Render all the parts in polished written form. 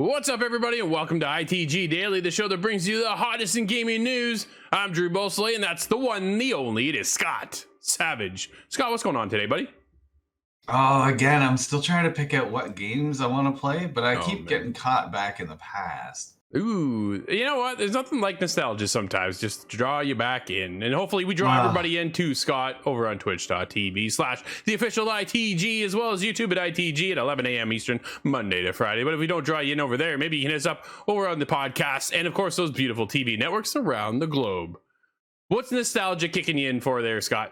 What's up, everybody, and welcome to ITG Daily, the show that brings you the hottest in gaming news. I'm Drew Bosley, and that's the one, the only. It is Scott Savage. Scott, what's going on today, buddy? Oh, again, I'm still trying to pick out what games I want to play, but I keep getting caught back in the past. Ooh, you know what? There's nothing like nostalgia sometimes. Just draw you back in. And hopefully we draw everybody in too, Scott, over on twitch.tv/the official ITG, as well as YouTube at ITG at 11 a.m. Eastern, Monday to Friday. But if we don't draw you in over there, maybe you can hit us up over on the podcast and, of course, those beautiful TV networks around the globe. What's nostalgia kicking you in for there, Scott?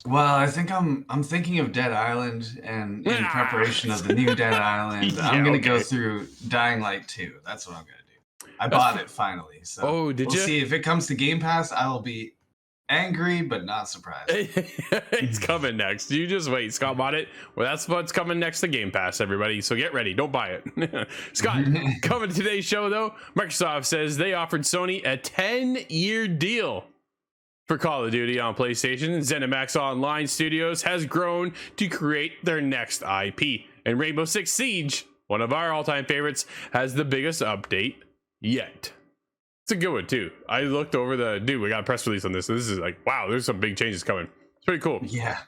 Well, I think I'm thinking of Dead Island, and in preparation of the new Dead Island, I'm going to go through Dying Light 2. That's what I'm going to do. I bought it finally, so we'll see if it comes to Game Pass. I'll be angry but not surprised. It's coming next. You just wait. Scott bought it. Well, that's what's coming next to Game Pass, everybody. So get ready. Don't buy it. Scott, coming to today's show, though, Microsoft says they offered Sony a 10-year deal for Call of Duty on PlayStation. Zenimax Online Studios has grown to create their next IP. And Rainbow Six Siege, one of our all-time favorites, has the biggest update yet. It's a good one, too. I looked over we got a press release on this. So this is like, wow, there's some big changes coming. It's pretty cool. Yeah.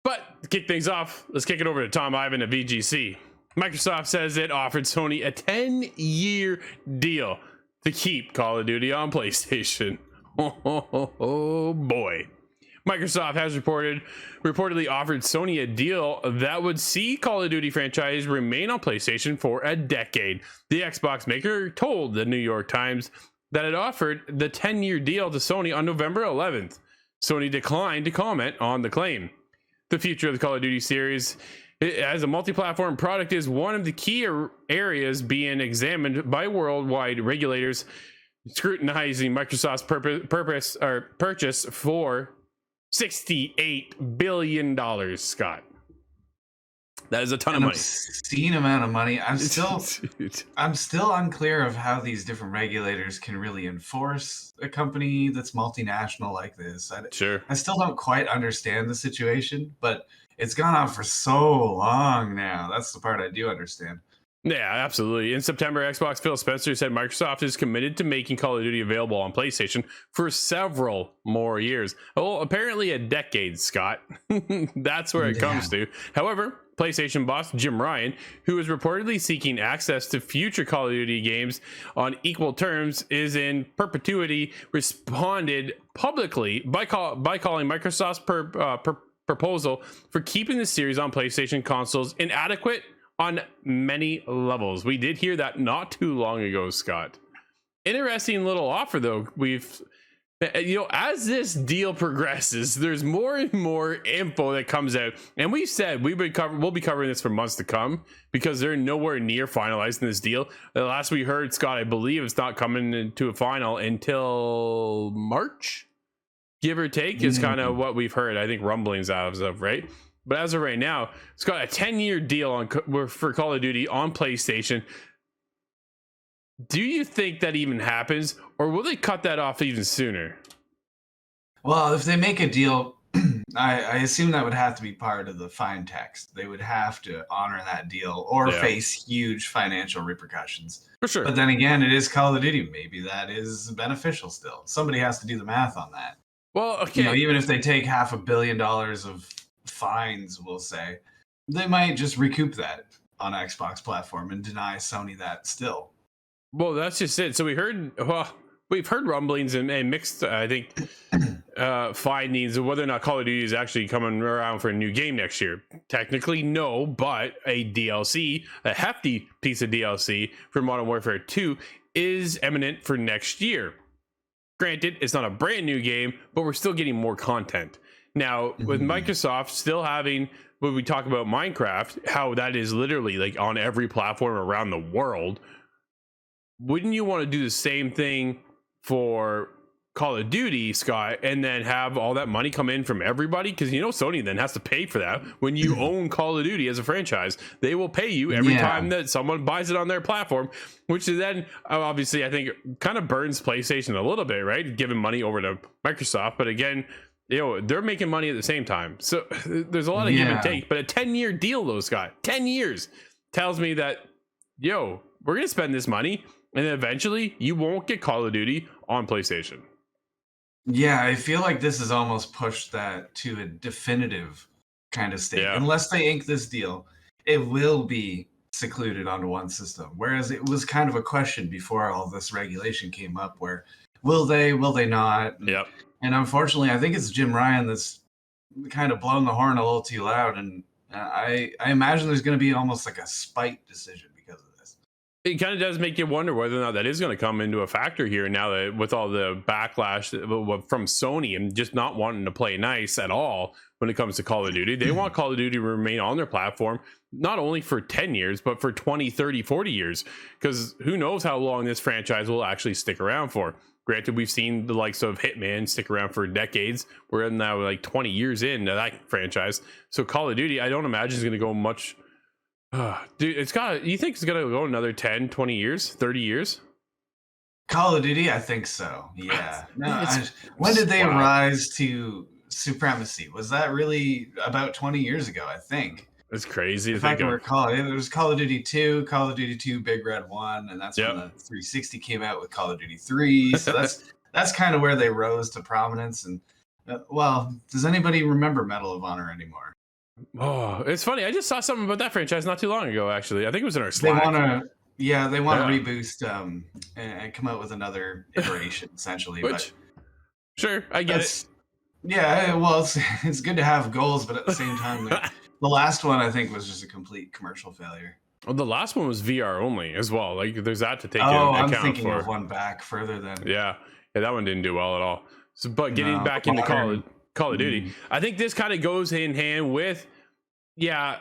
But to kick things off, let's kick it over to Tom Ivan at VGC. Microsoft says it offered Sony a 10-year deal to keep Call of Duty on PlayStation. Oh boy. Microsoft has reportedly offered Sony a deal that would see Call of Duty franchise remain on PlayStation for a decade. The Xbox maker told the New York Times that it offered the 10-year deal to Sony on November 11th. Sony declined to comment on the claim. The future of the Call of Duty series as a multi-platform product is one of the key areas being examined by worldwide regulators, scrutinizing Microsoft's purchase for $68 billion, Scott. That is a ton of money. Obscene amount of money. I'm still unclear of how these different regulators can really enforce a company that's multinational like this. I still don't quite understand the situation, but it's gone on for so long now. That's the part I do understand. Yeah, absolutely. In September, Xbox Phil Spencer said Microsoft is committed to making Call of Duty available on PlayStation for several more years. Well, apparently a decade, Scott. That's where it comes to. However, PlayStation boss Jim Ryan, who is reportedly seeking access to future Call of Duty games on equal terms, is in perpetuity, responded publicly by calling Microsoft's proposal for keeping the series on PlayStation consoles inadequate on many levels. We did hear that not too long ago, Scott. Interesting little offer, though. As this deal progresses, there's more and more info that comes out, and we've said we'll be covering this for months to come because they're nowhere near finalizing this deal. The last we heard, Scott, I believe it's not coming into a final until March, give or take, is kind of what we've heard. I think rumblings as of, right? But as of right now, it's got a 10-year deal for Call of Duty on PlayStation. Do you think that even happens, or will they cut that off even sooner? Well, if they make a deal, I assume that would have to be part of the fine text. They would have to honor that deal or face huge financial repercussions. For sure. But then again, it is Call of Duty. Maybe that is beneficial still. Somebody has to do the math on that. Well, okay. Even if they take $500 million of fines, we'll say, they might just recoup that on Xbox platform and deny Sony that still. Well, that's just it. So we've heard rumblings and mixed, I think, findings of whether or not Call of Duty is actually coming around for a new game next year. Technically, no, but a hefty piece of DLC for Modern Warfare 2 is imminent for next year. Granted, it's not a brand new game, but we're still getting more content. Now, with Microsoft still having, when we talk about Minecraft, how that is literally like on every platform around the world, wouldn't you want to do the same thing for Call of Duty, Scott, and then have all that money come in from everybody? Because Sony then has to pay for that. When you own Call of Duty as a franchise, they will pay you every time that someone buys it on their platform, which is then obviously I think kind of burns PlayStation a little bit, right? Giving money over to Microsoft, but again, they're making money at the same time. So there's a lot of give and take, but a 10-year deal, though, Scott, 10 years tells me that, we're going to spend this money, and eventually you won't get Call of Duty on PlayStation. Yeah, I feel like this has almost pushed that to a definitive kind of state. Yeah. Unless they ink this deal, it will be secluded onto one system. Whereas it was kind of a question before all this regulation came up, where will they not? Yep. And unfortunately, I think it's Jim Ryan that's kind of blown the horn a little too loud. And I imagine there's going to be almost like a spite decision because of this. It kind of does make you wonder whether or not that is going to come into a factor here now that with all the backlash from Sony and just not wanting to play nice at all when it comes to Call of Duty. They want Call of Duty to remain on their platform, not only for 10 years, but for 20, 30, 40 years, because who knows how long this franchise will actually stick around for. Granted, we've seen the likes of Hitman stick around for decades. We're now like 20 years into that franchise. So Call of Duty, I don't imagine is going to go much. Dude, you think it's going to go another 10, 20 years, 30 years? Call of Duty, I think so. Yeah. When did they rise to supremacy? Was that really about 20 years ago, I think? It's crazy. If I can recall, there was Call of Duty 2, Call of Duty 2 Big Red 1, and that's when the 360 came out with Call of Duty 3. So that's kind of where they rose to prominence. And well, does anybody remember Medal of Honor anymore? Oh, it's funny. I just saw something about that franchise not too long ago, actually. I think it was in our Slack. They want to reboost and come out with another iteration, essentially. Sure, I get it. Yeah, well, it's good to have goals, but at the same time, the last one I think was just a complete commercial failure. Well, the last one was VR only as well. Like, there's that to take into account. I'm thinking of one back further than. Yeah, that one didn't do well at all. So, but getting back into Call of Duty, I think this kind of goes in hand with, I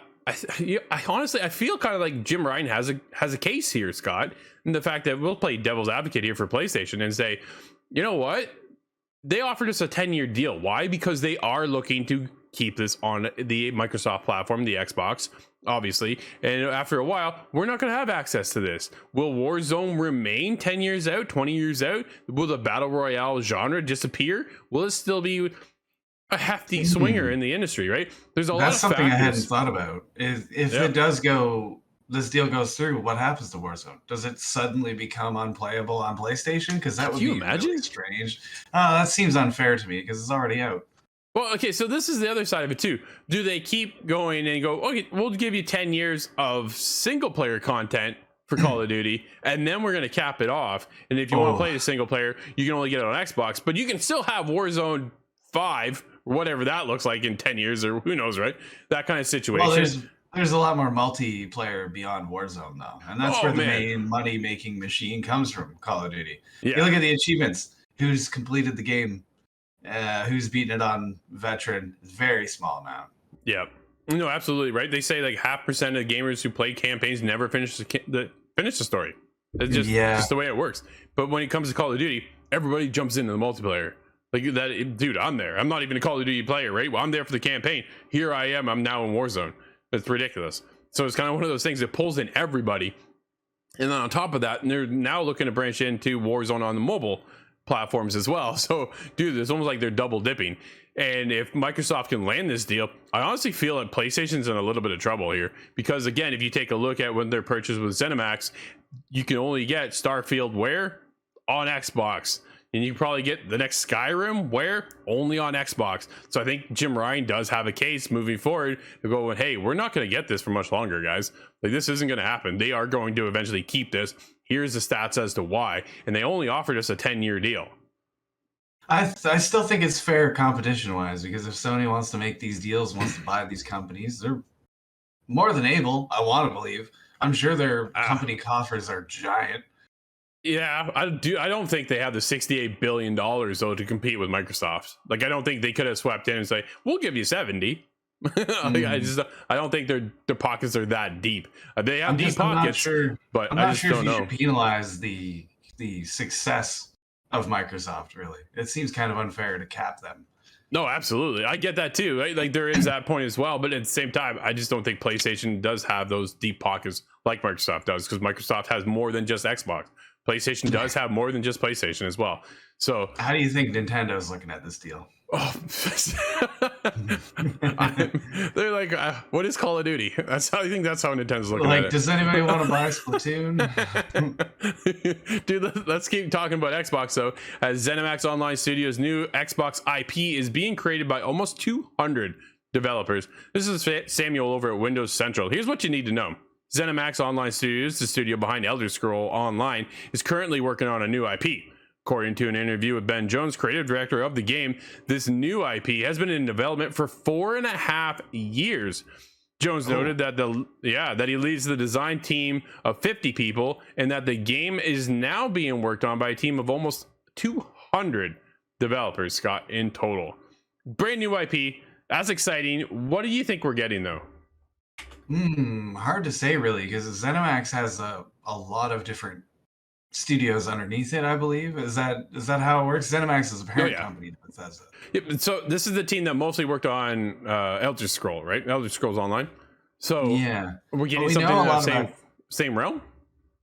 honestly, I feel kind of like Jim Ryan has a case here, Scott, and the fact that we'll play devil's advocate here for PlayStation and say, you know what? They offered us a 10-year deal. Why? Because they are looking to keep this on the Microsoft platform, the Xbox, obviously. And after a while, we're not going to have access to this. Will Warzone remain 10 years out, 20 years out? Will the Battle Royale genre disappear? Will it still be a hefty swinger in the industry, right? There's a lot of factors. That's something I hadn't thought about. If it does go, this deal goes through, what happens to Warzone? Does it suddenly become unplayable on PlayStation? Because that would be really strange. That seems unfair to me because it's already out. Well, okay, so this is the other side of it too. Do they keep going and go, okay, we'll give you 10 years of single player content for Call of Duty, and then we're going to cap it off. And if you want to play the single player, you can only get it on Xbox, but you can still have Warzone 5, or whatever that looks like in 10 years, or who knows, right? That kind of situation. Well, there's a lot more multiplayer beyond Warzone, though. And that's where the main money-making machine comes from, Call of Duty. Yeah. You look at the achievements. Who's completed the game? Who's beaten it on veteran? Very small amount. Yeah. No, absolutely, right? They say like 0.5% of gamers who play campaigns never finish the story. It's just the way it works. But when it comes to Call of Duty, everybody jumps into the multiplayer. Like that, dude, I'm there. I'm not even a Call of Duty player, right? Well, I'm there for the campaign. Here I am. I'm now in Warzone. It's ridiculous. So it's kind of one of those things that pulls in everybody. And then on top of that, they're now looking to branch into Warzone on the mobile platforms as well. So, dude, it's almost like they're double dipping. And if Microsoft can land this deal, I honestly feel that PlayStation's in a little bit of trouble here. Because, again, if you take a look at when their purchase with Zenimax, you can only get Starfield where? On Xbox. And you probably get the next Skyrim where? Only on Xbox. So I think Jim Ryan does have a case moving forward to go, hey, we're not going to get this for much longer, guys. Like, this isn't going to happen. They are going to eventually keep this. Here's the stats as to why. And they only offered us a 10-year deal. I still think it's fair competition-wise, because if Sony wants to make these deals, wants to buy these companies, they're more than able, I want to believe. I'm sure their company coffers are giant. Yeah, I don't think they have the $68 billion though to compete with Microsoft. Like, I don't think they could have swept in and say, "We'll give you 70." I don't think their pockets are that deep. They have deep pockets, but I'm not sure if you should penalize the success of Microsoft. Really, it seems kind of unfair to cap them. No, absolutely, I get that too. Right? Like, there is that point as well, but at the same time, I just don't think PlayStation does have those deep pockets like Microsoft does, because Microsoft has more than just Xbox. PlayStation does have more than just PlayStation as well. So how do you think Nintendo's looking at this deal? They're like, What is Call of Duty? That's how I think that's how Nintendo's looking at it. Does anybody want to buy Splatoon? Dude, let's keep talking about Xbox though. As Zenimax Online Studios' new Xbox IP is being created by almost 200 developers. This is Samuel over at Windows Central. Here's what you need to know. Zenimax Online Studios, the studio behind Elder Scrolls Online, is currently working on a new IP. According to an interview with Ben Jones, creative director of the game, this new IP has been in development for 4.5 years. Jones noted that that he leads the design team of 50 people and that the game is now being worked on by a team of almost 200 developers, Scott, in total. Brand new IP. That's exciting. What do you think we're getting though? Hard to say really, because ZeniMax has a lot of different studios underneath it, I believe. Is that how it works? ZeniMax is a parent company to Bethesda. Yeah, so this is the team that mostly worked on Elder Scrolls, right? Elder Scrolls Online. So yeah, we're getting something in the same realm.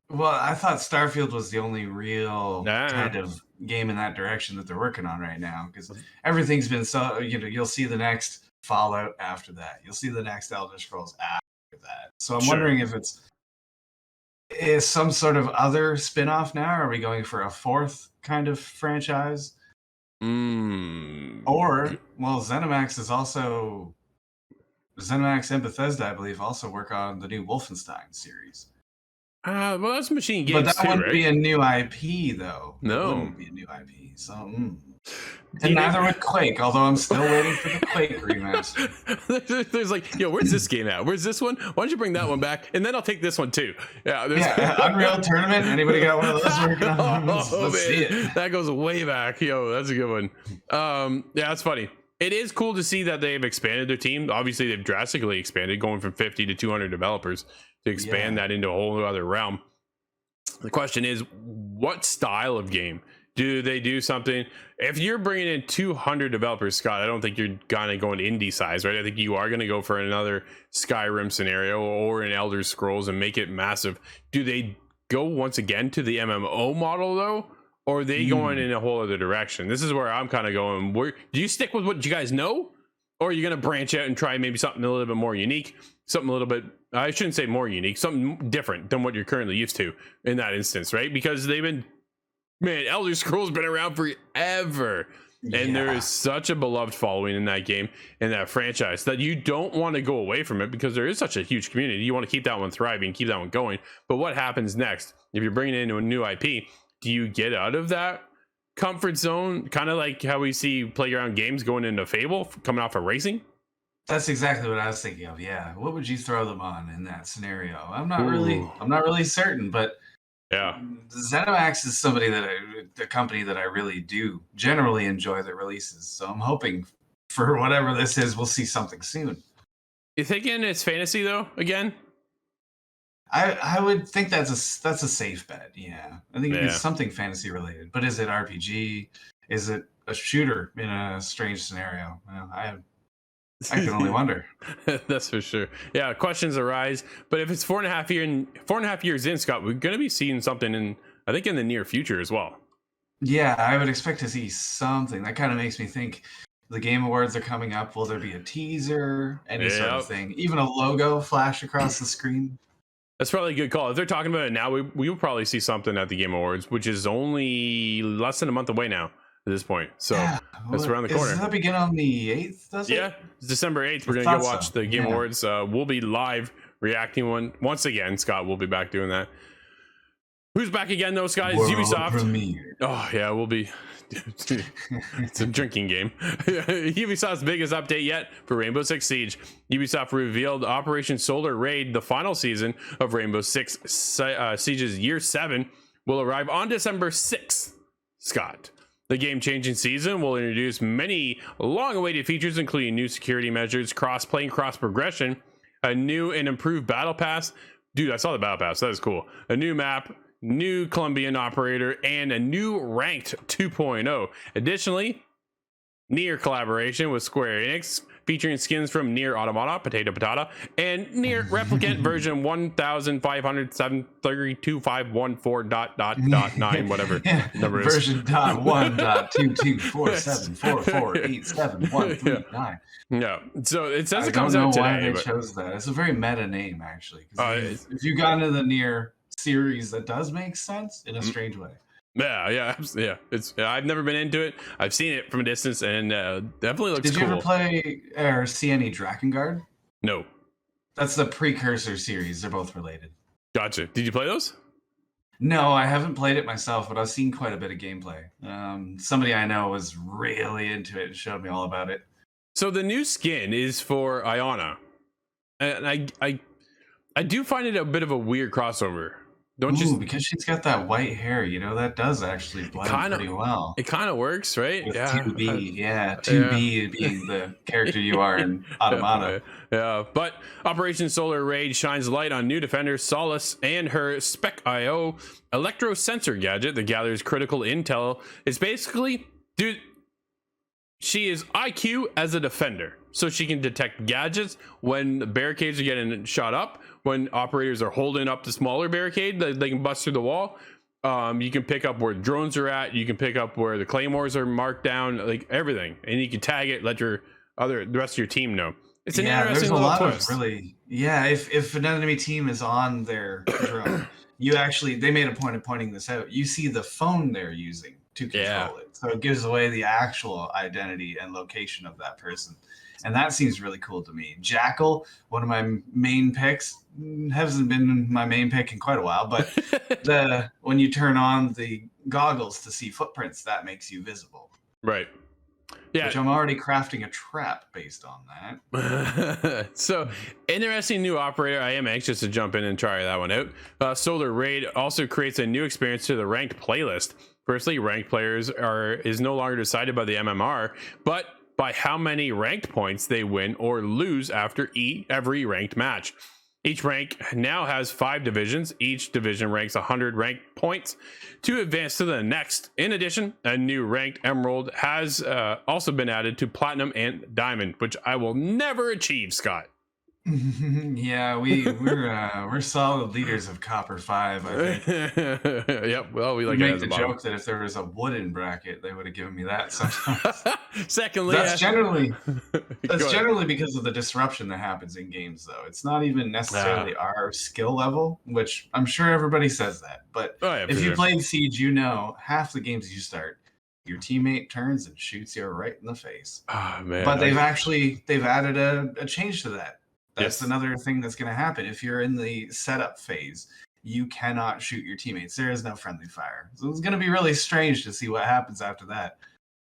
Well, I thought Starfield was the only real kind of game in that direction that they're working on right now, because everything's been so, you'll see the next Fallout after that. You'll see the next Elder Scrolls after that. So I'm wondering if is some sort of other spin-off now? Are we going for a fourth kind of franchise? Or, well, ZeniMax and Bethesda, I believe, also work on the new Wolfenstein series. Well, that's Machine Games, but that wouldn't be a new IP, though. No, it wouldn't be a new IP. So, and neither would Quake, although I'm still waiting for the Quake remaster. There's like, where's this game at? Where's this one? Why don't you bring that one back? And then I'll take this one too. Unreal Tournament. Anybody got one of those working on? Let's see it. That goes way back. That's a good one. Yeah, that's funny. It is cool to see that they've expanded their team. Obviously, they've drastically expanded, going from 50 to 200 developers to expand that into a whole other realm. The question is, what style of game? Do they do something? If you're bringing in 200 developers, Scott, I don't think you're gonna go in indie size, right? I think you are gonna go for another Skyrim scenario or an Elder Scrolls and make it massive. Do they go once again to the MMO model though, or are they going in a whole other direction? This is where I'm kind of going. Do you stick with what you guys know, or are you gonna branch out and try maybe something a little bit more unique, something a little bit, I shouldn't say more unique, something different than what you're currently used to in that instance, right? Because Elder Scrolls been around forever, and there is such a beloved following in that game and that franchise that you don't want to go away from it, because there is such a huge community. You want to keep that one thriving, keep that one going. But what happens next if you're bringing it into a new IP? Do you get out of that comfort zone, kind of like how we see Playground Games going into Fable, coming off of racing? That's exactly what I was thinking of. Yeah, what would you throw them on in that scenario? I'm not really certain, but ZeniMax is a company that I really do generally enjoy their releases. So I'm hoping for whatever this is, we'll see something soon. You thinking it's fantasy though? Again, I would think that's a safe bet. Yeah, I think it's something fantasy related. But is it RPG? Is it a shooter in a strange scenario? I can only wonder. That's for sure. Yeah, questions arise. But if it's 4.5 years in, Scott, we're going to be seeing something in the near future as well. Yeah, I would expect to see something. That kind of makes me think the Game Awards are coming up. Will there be a teaser? Any sort of thing? Even a logo flash across the screen? That's probably a good call. If they're talking about it now, we will probably see something at the Game Awards, which is only less than a month away now at this point. So that's around the corner. Does that begin on the 8th? Does it? Yeah, it's December 8th. We're going to go watch the Game Awards. We'll be live reacting once again. Scott will be back doing that. Who's back again, though, Scott? It's Ubisoft. Premiere. Oh, yeah, we'll be. It's a drinking game. Ubisoft's biggest update yet for Rainbow Six Siege. Ubisoft revealed Operation Solar Raid, the final season of Rainbow Six Siege's Year 7, will arrive on December 6th, Scott. The game-changing season will introduce many long-awaited features, including new security measures, cross-play and cross-progression, a new and improved battle pass. Dude, I saw the battle pass. That is cool. A new map, new Colombian operator, and a new ranked 2.0. Additionally, near collaboration with Square Enix, featuring skins from Nier Automata, Potato Patata, and Nier Replicant version 1500.732.514.9, whatever number is. Version .1.22474487139. Yeah, so it says it comes out today. I don't know why they chose that. It's a very meta name, actually. If you got into the Nier series, that does make sense in a strange way. Yeah. It's I've never been into it. I've seen it from a distance, and definitely looks cool. Did you ever play or see any Drakengard? No. That's the precursor series. They're both related. Gotcha. Did you play those? No, I haven't played it myself, but I've seen quite a bit of gameplay. Somebody I know was really into it and showed me all about it. So the new skin is for Iona, and I do find it a bit of a weird crossover. Don't you? Because she's got that white hair, that does actually blend pretty well. It kind of works, right? With 2B, 2B being the character you are in Automata. Yeah, but Operation Solar Raid shines light on new defender Solace and her Spec.io electro sensor gadget that gathers critical intel. It's basically, dude, she is IQ as a defender, so she can detect gadgets when the barricades are getting shot up. When operators are holding up the smaller barricade, they can bust through the wall. You can pick up where drones are at. You can pick up where the claymores are marked down, like everything, and you can tag it. Let the rest of your team know. It's an interesting little twist. If an enemy team is on their drone, they made a point of pointing this out. You see the phone they're using to control it, so it gives away the actual identity and location of that person. And that seems really cool to me. Jackal, one of my main picks, hasn't been my main pick in quite a while, but when you turn on the goggles to see footprints, that makes you visible. Right. Yeah. Which I'm already crafting a trap based on that. So, interesting new operator. I am anxious to jump in and try that one out. Solar Raid also creates a new experience to the ranked playlist. Firstly, ranked players is no longer decided by the MMR, but by how many ranked points they win or lose after every ranked match. Each rank now has 5 divisions. Each division ranks 100 ranked points to advance to the next. In addition, a new ranked Emerald has also been added to Platinum and Diamond, which I will never achieve, Scott. Yeah, we're solid leaders of Copper 5, I think. Yep. Well, we make the joke that if there was a wooden bracket, they would have given me that sometimes. Secondly, that's generally because of the disruption that happens in games, though. It's not even necessarily our skill level, which I'm sure everybody says that. But if you played Siege, half the games you start, your teammate turns and shoots you right in the face. Oh, man. But they've added a change to that. That's another thing that's going to happen. If you're in the setup phase, you cannot shoot your teammates. There is no friendly fire. So it's going to be really strange to see what happens after that.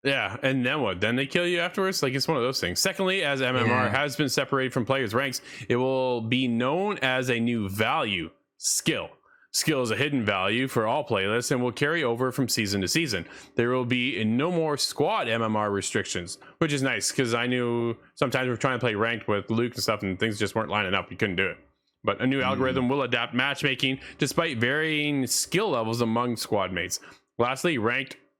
Yeah, and then what? Then they kill you afterwards? Like, it's one of those things. Secondly, as MMR has been separated from players' ranks, it will be known as a new value, skill. Skill is a hidden value for all playlists and will carry over from season to season. There will be no more squad MMR restrictions, which is nice because I knew sometimes we're trying to play ranked with Luke and stuff and things just weren't lining up. You couldn't do it. But a new algorithm will adapt matchmaking despite varying skill levels among squad mates. Lastly,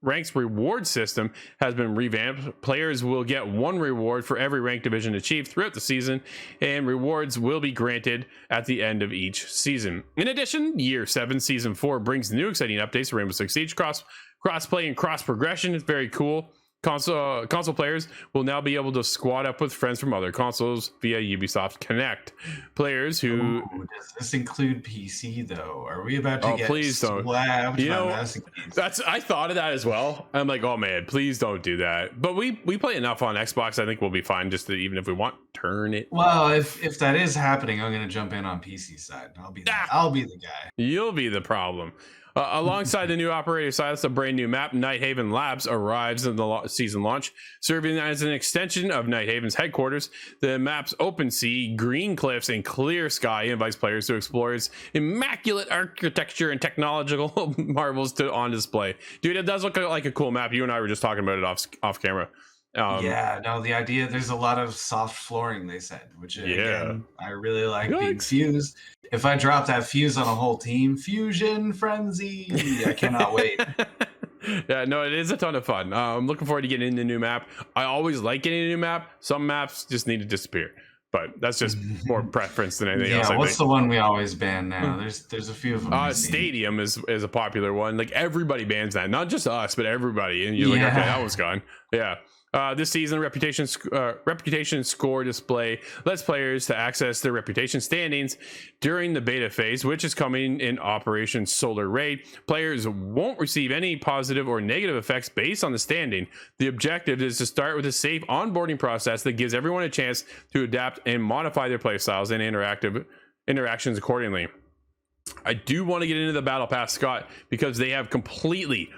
Rank's reward system has been revamped. Players will get 1 reward for every ranked division achieved throughout the season, and rewards will be granted at the end of each season. In addition, Year 7 Season 4 brings new exciting updates to Rainbow Six Siege. Cross-play and cross-progression is very cool. Console players will now be able to squad up with friends from other consoles via Ubisoft Connect. Players who... does this include PC, though? Are we about to get please don't. Slapped I thought of that as well. I'm like, oh man, please don't do that. But we play enough on Xbox. I think we'll be fine just to, even if we want, turn it. Well, if that is happening, I'm going to jump in on PC side. I'll be the guy. You'll be the problem. Alongside the new operator Silas, a brand new map, Nighthaven Labs, arrives in the season launch, serving as an extension of Nighthaven's headquarters. The map's open sea, green cliffs, and clear sky invites players to explore its immaculate architecture and technological marvels on display. Dude, it does look like a cool map. You and I were just talking about it off camera. The idea, there's a lot of soft flooring, they said, which again, I really like being fused. If I drop that fuse on a whole team, fusion frenzy, I cannot wait. Yeah, no, it is a ton of fun. I'm looking forward to getting into the new map. I always like getting a new map. Some maps just need to disappear, but that's just more preference than anything else. Yeah, I what's think. the one we always ban now? There's a few of them. Stadium is a popular one. Like everybody bans that, not just us, but everybody. And you're like, okay, that one's gone. Yeah. This season, reputation score display lets players to access their reputation standings during the beta phase, which is coming in Operation Solar Raid. Players won't receive any positive or negative effects based on the standing. The objective is to start with a safe onboarding process that gives everyone a chance to adapt and modify their playstyles and interactions accordingly. I do want to get into the Battle Pass, Scott, because they have completely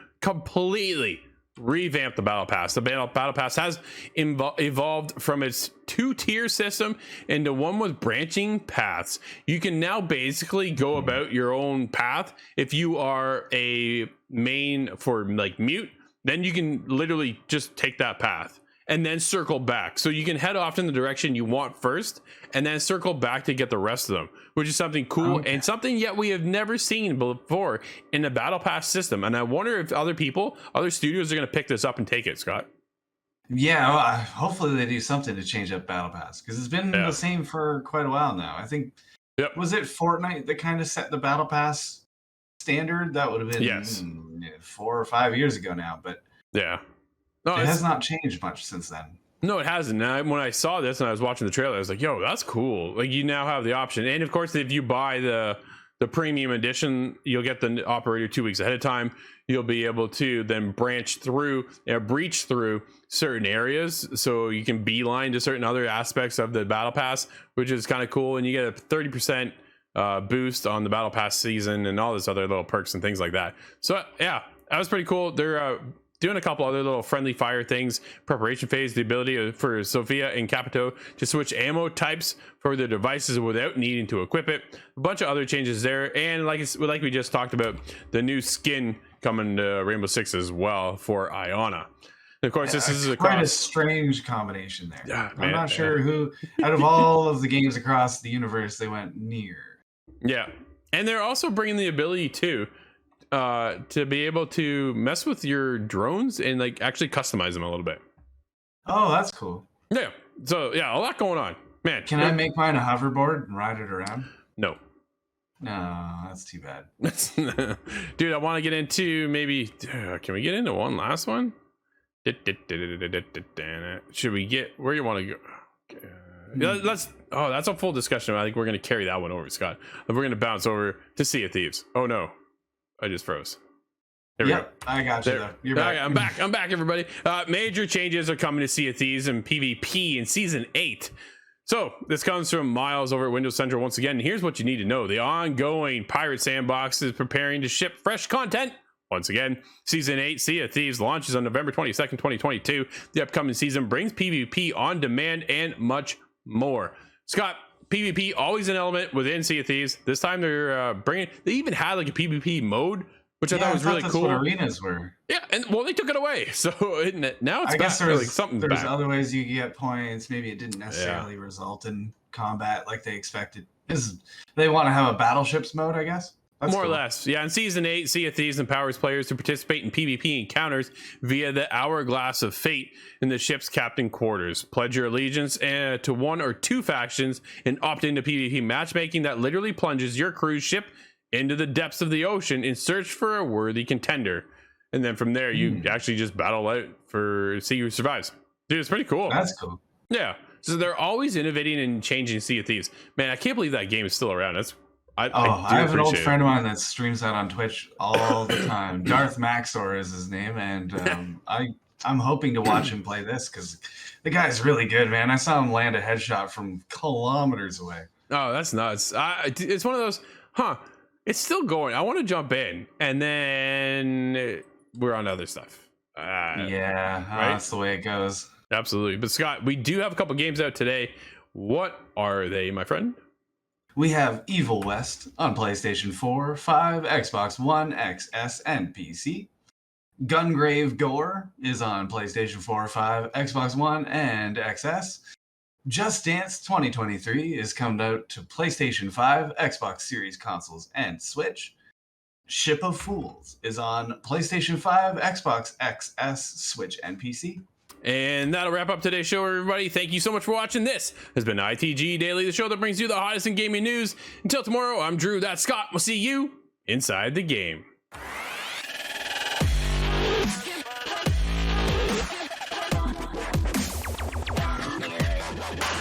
revamped the Battle Pass. The Battle Pass has evolved from its 2-tier system into one with branching paths. You can now basically go about your own path. If you are a main for like mute, then you can literally just take that path and then circle back. So you can head off in the direction you want first and then circle back to get the rest of them, which is something cool and something yet we have never seen before in the Battle Pass system. And I wonder if other studios are going to pick this up and take it, Scott. Yeah, well, hopefully they do something to change up Battle Pass, because it's been the same for quite a while now. I think, was it Fortnite that kind of set the Battle Pass standard? That would have been 4 or 5 years ago now, but no, it has not changed much since then. No, it hasn't. When I saw this and I was watching the trailer, I was like, yo, that's cool. Like, you now have the option. And of course, if you buy the premium edition, you'll get the operator 2 weeks ahead of time. You'll be able to then breach through certain areas. So you can beeline to certain other aspects of the Battle Pass, which is kind of cool. And you get a 30% boost on the Battle Pass season and all this other little perks and things like that. So yeah, that was pretty cool. They're doing a couple other little friendly fire things. Preparation phase, the ability for Sophia and Capito to switch ammo types for their devices without needing to equip it. A bunch of other changes there, and like we just talked about, the new skin coming to Rainbow Six as well for Iona. And of course, this is quite a strange combination there. Yeah, I'm not sure who out of all of the games across the universe they went near. Yeah, and they're also bringing the ability to be able to mess with your drones and like actually customize them a little bit. Oh, that's cool. Yeah. So yeah, a lot going on, man. Can I make mine a hoverboard and ride it around? No. No, that's too bad. Dude, I want to get into maybe. Can we get into one last one? Should we get where you want to go? Let's. Oh, that's a full discussion. I think we're going to carry that one over, Scott. We're going to bounce over to Sea of Thieves. Oh no. I just froze. There we go. I got you. You're back. I'm back, everybody. Major changes are coming to Sea of Thieves and PvP in Season 8. So this comes from Miles over at Windows Central once again. Here's what you need to know. The ongoing Pirate Sandbox is preparing to ship fresh content. Once again, Season 8 Sea of Thieves launches on November 22nd, 2022. The upcoming season brings PvP on demand and much more. Scott, PvP always an element within Sea of Thieves. This time they're they even had like a PvP mode, which I thought was really cool. What arenas were. Yeah, and well, they took it away, so now it's I guess back. There's other ways you could get points. Maybe it didn't necessarily result in combat like they expected. They want to have a battleships mode, I guess. That's more cool. or less. Yeah, in Season 8, Sea of Thieves empowers players to participate in PvP encounters via the Hourglass of Fate in the ship's captain quarters. Pledge your allegiance to one or two factions and opt into PvP matchmaking that literally plunges your cruise ship into the depths of the ocean in search for a worthy contender. And then from there, you actually just battle out for see who survives. Dude, it's pretty cool. That's cool. Yeah. So they're always innovating and changing Sea of Thieves. Man, I can't believe that game is still around. I have an old friend of mine that streams that on Twitch all the time. Darth Maxor is his name, and I'm hoping to watch him play this because the guy's really good, man. I saw him land a headshot from kilometers away. Oh, that's nuts. It's one of those, it's still going. I want to jump in, and then we're on other stuff. Right? That's the way it goes. Absolutely. But Scott, we do have a couple games out today. What are they, my friend? We have Evil West on PlayStation 4, 5, Xbox One, XS, and PC. Gungrave Gore is on PlayStation 4, 5, Xbox One, and XS. Just Dance 2023 is coming out to PlayStation 5, Xbox Series consoles, and Switch. Ship of Fools is on PlayStation 5, Xbox XS, Switch, and PC. And that'll wrap up today's show, everybody. Thank you so much for watching. This has been ITG Daily, the show that brings you the hottest in gaming news. Until tomorrow, I'm Drew, that's Scott. We'll see you inside the game.